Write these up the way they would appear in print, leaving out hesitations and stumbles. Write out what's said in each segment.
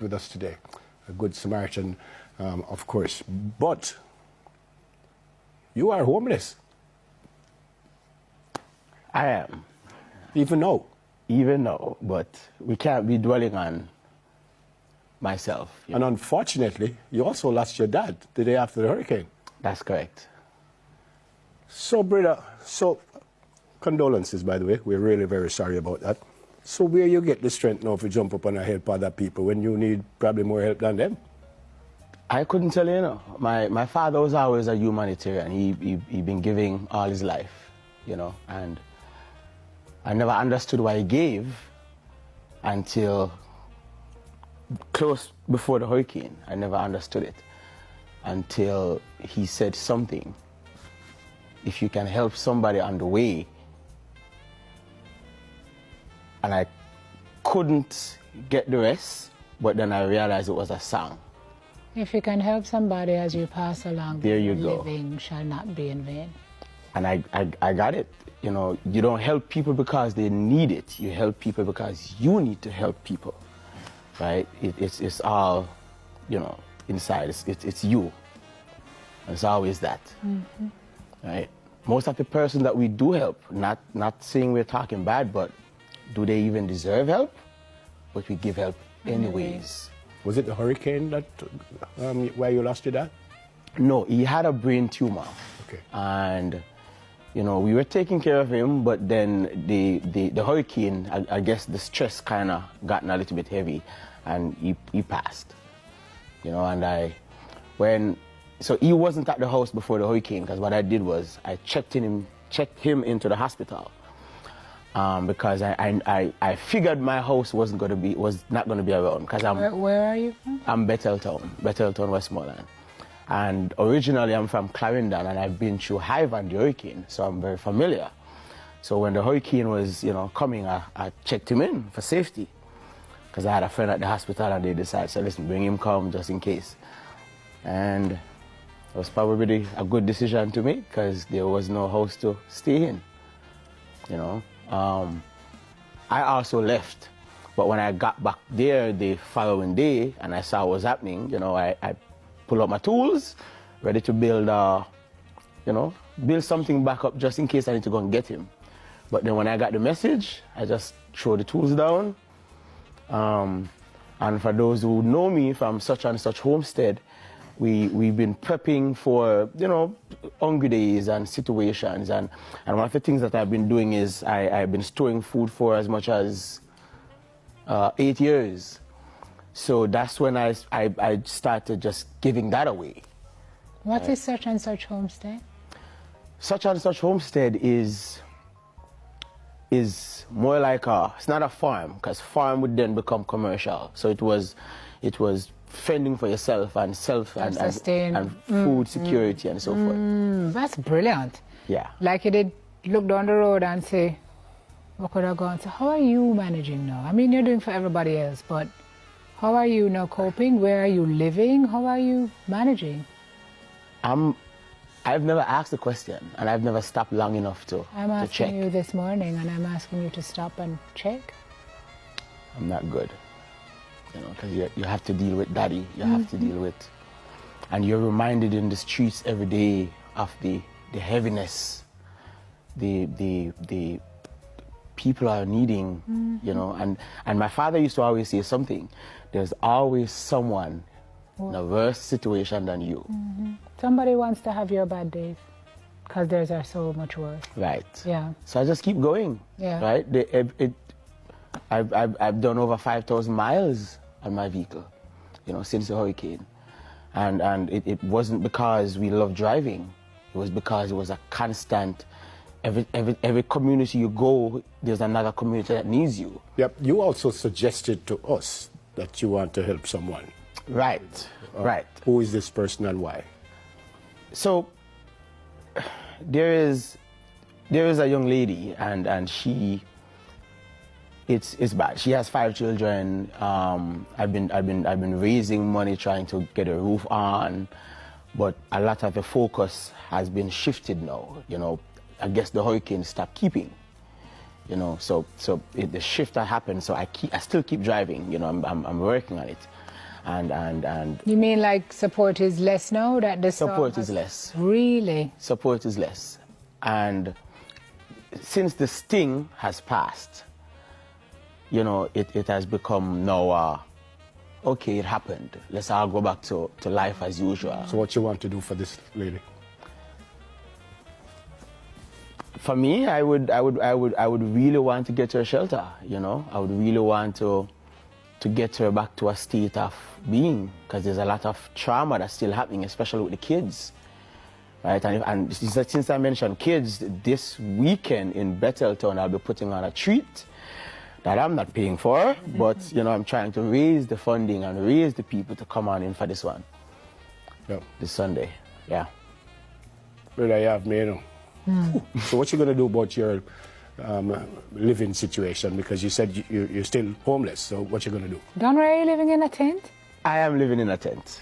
with us today, a good Samaritan, of course. But you are homeless. I am. Even now. Even now, but we can't be dwelling on myself. And unfortunately, you also lost your dad the day after the hurricane. That's correct. So, brother, condolences, by the way. We're really very sorry about that. So where you get the strength now to jump up and help other people when you need probably more help than them? I couldn't tell you, My father was always a humanitarian. He been giving all his life, and I never understood why he gave until close before the hurricane. I never understood it until he said something. If you can help somebody on the way, and I couldn't get the rest, but then I realized it was a song. If you can help somebody as you pass along, there you go. Living shall not be in vain. And I got it. You don't help people because they need it. You help people because you need to help people, right? It's all, inside. It's you. It's always that, right? Most of the person that we do help, not saying we're talking bad, but do they even deserve help? But we give help anyways. Was it the hurricane that where you lost your dad? No, he had a brain tumor. Okay. And we were taking care of him, but then the hurricane, I guess the stress kind of gotten a little bit heavy, and he passed. So he wasn't at the house before the hurricane, because what I did was I checked him into the hospital, because I figured my house was not going to be around. Because Where are you from? I'm Betheltown, Westmoreland. And originally I'm from Clarendon, and I've been through Ivan, the hurricane, so I'm very familiar. So when the hurricane was, coming, I checked him in for safety, because I had a friend at the hospital, and they decided, so listen, bring him come just in case. And it was probably a good decision to make, because there was no house to stay in, I also left, but when I got back there the following day and I saw what was happening, I pull up my tools, ready to build something back up just in case I need to go and get him. But then when I got the message, I just threw the tools down. And for those who know me from such and such homestead, we've been prepping for, hungry days and situations. And one of the things that I've been doing is I've been storing food for as much as 8 years. So that's when I started just giving that away. What is such and such homestead? Such and such homestead is more like it's not a farm, because farm would then become commercial. So it was fending for yourself and and food security and so forth. That's brilliant. Yeah. Like you did look down the road and say, what could I go and say, how are you managing now? I mean, you're doing for everybody else, but how are you now coping? Where are you living? How are you managing? I've never asked the question, and I've never stopped long enough to check. I'm asking you this morning, and I'm asking you to stop and check. I'm not good, because you have to deal with daddy. You have to deal with, and you're reminded in the streets every day of the heaviness, the people are needing, and my father used to always say something. There's always someone in a worse situation than you. Somebody wants to have your bad days, because theirs are so much worse. Right. Yeah. So I just keep going. Yeah. Right. I've done over 5,000 miles on my vehicle, since the hurricane, and it wasn't because we love driving. It was because it was a constant. Every community you go, there's another community that needs you. Yep. You also suggested to us that you want to help someone. Right. Right. Who is this person and why? So there is a young lady, and she. It's bad. She has 5 children. I've been raising money trying to get a roof on, but a lot of the focus has been shifted now. I guess the hurricane stopped keeping. So the shift that happened. So I still keep driving. I'm working on it, and You mean like support is less now that the support storm is has- less. Really? Support is less. And since the sting has passed, you know, it has become now, okay, it happened. Let's all go back to life as usual. So what you want to do for this lady? For me, I would really want to get her shelter, you know. I would really want to get her back to a state of being, because there's a lot of trauma that's still happening, especially with the kids. Right, and since I mentioned kids, this weekend in Betheltown, I'll be putting on a treat that I'm not paying for, but you know, I'm trying to raise the funding and raise the people to come on in for this one, Yeah. this Sunday. Yeah. Brother, you have me, you know. So what you going to do about your living situation? Because you said you're still homeless. So what you going to do? Don, are you living in a tent? I am living in a tent.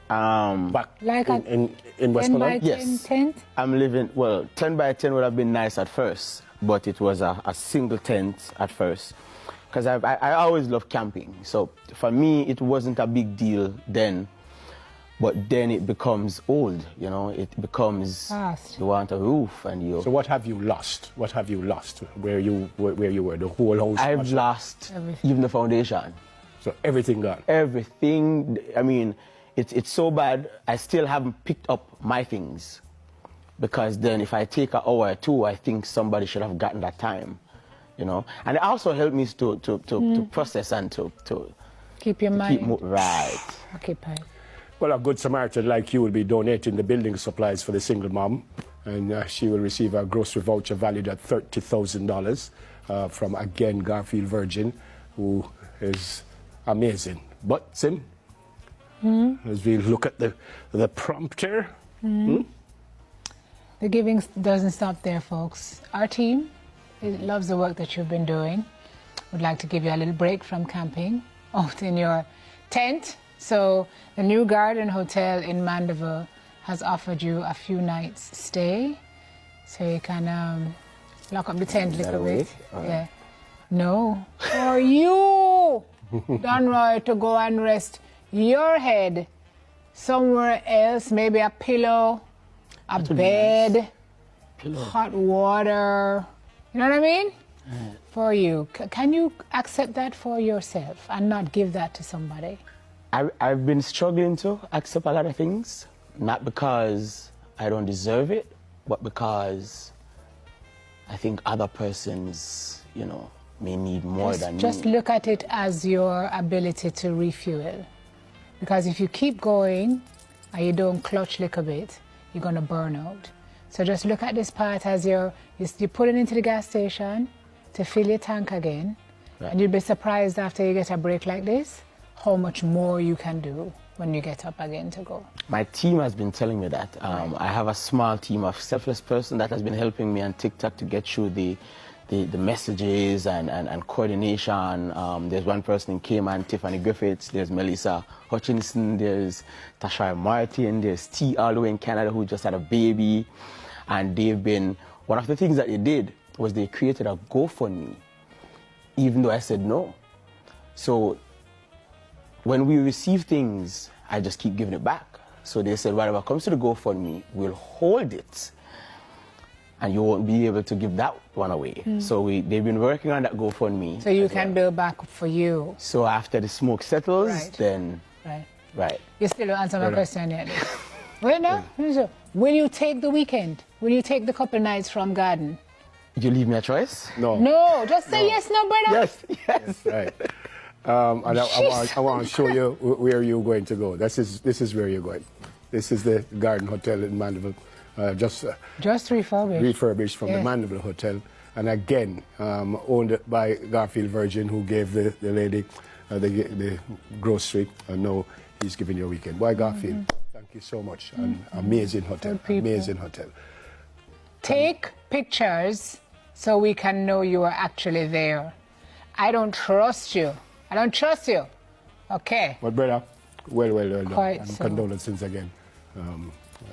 Back Like in 10 by Westmoreland? 10 Yes. tent? I'm living, well, 10 by 10 would have been nice at first, but it was a single tent at first. Because I always loved camping. So for me, it wasn't a big deal then. But then it becomes old, you know, it becomes, Fast. you want a roof and you... So what have you lost? What have you lost where you were? The whole house? I've lost Everything. even the foundation. So everything gone? Everything, I mean, it's so bad, I still haven't picked up my things. Because then if I take an hour or two, I think somebody should have gotten that time, you know. And it also helped me to process and to Keep your mind right. occupied. Well, a good Samaritan like you will be donating the building supplies for the single mom, and she will receive a grocery voucher valued at $30,000 from, again, Garfield Virgin, who is amazing. But, Sim, as we look at the prompter, The giving doesn't stop there, folks. Our team loves the work that you've been doing. Would like to give you a little break from camping out in your tent. So the New Garden Hotel in Mandeville has offered you a few nights stay. So you can lock up the tent a Is that little a bit. week? All right. Yeah. No. For you, Don Roy, to go and rest your head somewhere else, maybe a pillow, a That would be bed, nice. Pillow. hot water. You know what I mean? For you. Can you accept that for yourself and not give that to somebody? I've been struggling to accept a lot of things, not because I don't deserve it, but because I think other persons, you know, may need more than Just me. look at it as your ability to refuel. Because if you keep going and you don't clutch a little bit, you're going to burn out. So just look at this part as you put it into the gas station to fill your tank again. Right. And you'll be surprised after you get a break like this, how much more you can do when you get up again to go. My team has been telling me that. I have a small team of selfless person that has been helping me on TikTok to get through the messages and coordination. There's one person in Cayman, Tiffany Griffiths, there's Melissa Hutchinson, there's Tasha Martin, there's T all the way in Canada who just had a baby. And they've been, one of the things that they did was they created a GoFundMe, even though I said no. So when we receive things, I just keep giving it back. So they said, whatever comes to the GoFundMe, we'll hold it. And you won't be able to give that one away. So they've been working on that GoFundMe. So you as can well. build back for you. So after the smoke settles, Right. then, Right. right. You still don't answer my Right. question yet. Wait, no? Will you take the weekend? Will you take the couple nights from Garden? You leave me a choice? no. No, just say yes, no, brother. Yes. Right. And I want to show you where you're going to go. This is where you're going. This is the Garden Hotel in Mandeville, just Just refurbished. refurbished from the Yes. Mandeville Hotel. And again, owned by Garfield Virgin, who gave the lady the grocery. And now he's giving you a weekend. Why, Garfield? Thank you so much. An amazing hotel. Good people. Amazing hotel. Take pictures so we can know you are actually there. I don't trust you. I don't trust you. Okay. But brother, well done. Quite And so. condolences again.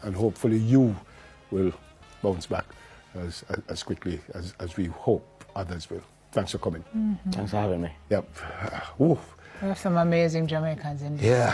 And hopefully you will bounce back as quickly as we hope others will. Thanks for coming. Thanks for having me. Yep. Ooh, We have some amazing Jamaicans in this. Yeah.